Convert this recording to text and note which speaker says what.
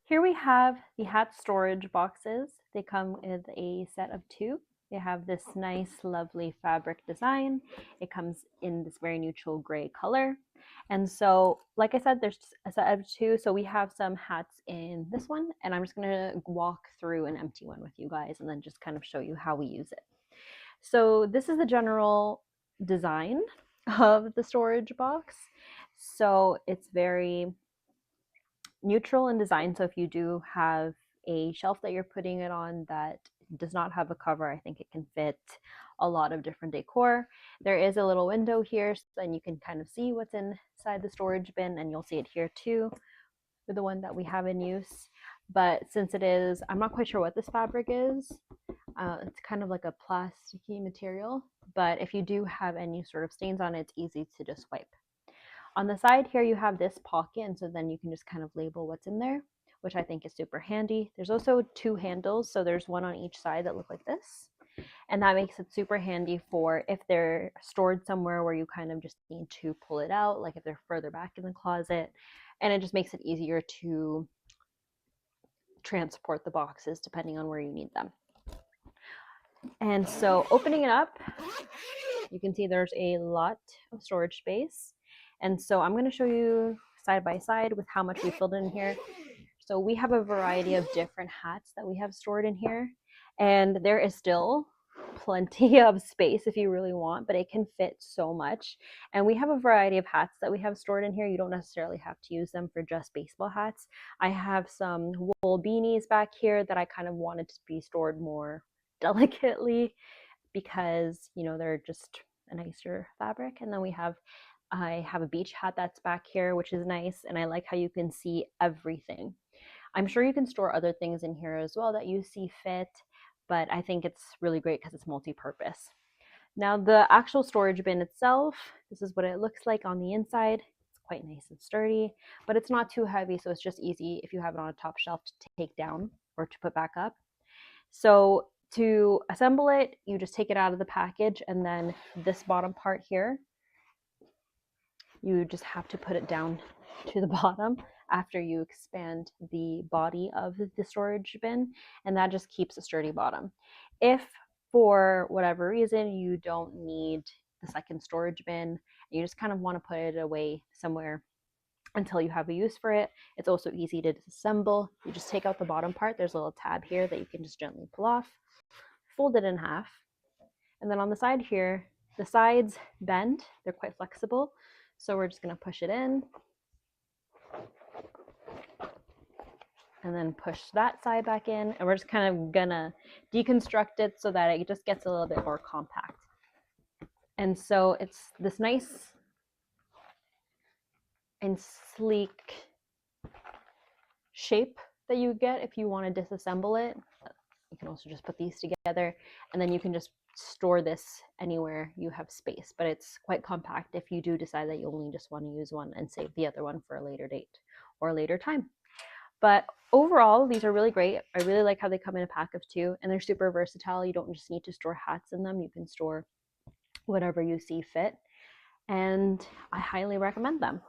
Speaker 1: Here we have the hat storage boxes. They come with a set of two. They have this nice, lovely fabric design. It comes in this very neutral gray color. And so, like I said, there's a set of two. So we have some hats in this one, and I'm just gonna walk through an empty one with you guys and then just kind of show you how we use it. So this is the general design of the storage box. So it's very neutral in design. So if you do have a shelf that you're putting it on that does not have a cover, I think it can fit a lot of different decor. There is a little window here, so then you can kind of see what's inside the storage bin, and you'll see it here too with the one that we have in use. But since it is, I'm not quite sure what this fabric is. It's kind of like a plasticky material, but if you do have any sort of stains on it, it's easy to just wipe. On the side here, you have this pocket, and so then you can just kind of label what's in there, which I think is super handy. There's also two handles, so there's one on each side that look like this, and that makes it super handy for if they're stored somewhere where you kind of just need to pull it out, like if they're further back in the closet, and it just makes it easier to transport the boxes depending on where you need them. And so opening it up, you can see there's a lot of storage space. And so I'm going to show you side by side with how much we filled in here. So we have a variety of different hats that we have stored in here, and there is still plenty of space if you really want, but it can fit so much. And we have a variety of hats that we have stored in here. You don't necessarily have to use them for just baseball hats. I have some wool beanies back here that I kind of wanted to be stored more delicately because, you know, they're just a nicer fabric. And then I have a beach hat that's back here, which is nice, and I like how you can see everything. I'm sure you can store other things in here as well that you see fit, but I think it's really great because it's multi-purpose. Now the actual storage bin itself, this is what it looks like on the inside. It's quite nice and sturdy, but it's not too heavy, so it's just easy if you have it on a top shelf to take down or to put back up. So to assemble it, you just take it out of the package, and then this bottom part here, you just have to put it down to the bottom after you expand the body of the storage bin, and that just keeps a sturdy bottom. If for whatever reason you don't need the second storage bin, you just kind of want to put it away somewhere until you have a use for it, it's also easy to disassemble. You just take out the bottom part. There's a little tab here that you can just gently pull off, fold it in half, and then on the side here, the sides bend. They're quite flexible. So we're just going to push it in and then push that side back in, and we're just kind of gonna deconstruct it so that it just gets a little bit more compact. And so it's this nice and sleek shape that you get if you want to disassemble it. You can also just put these together, and then you can just store this anywhere you have space, but it's quite compact if you do decide that you only just want to use one and save the other one for a later date or a later time. But overall, these are really great. I really like how they come in a pack of two, and they're super versatile. You don't just need to store hats in them. You can store whatever you see fit, and I highly recommend them.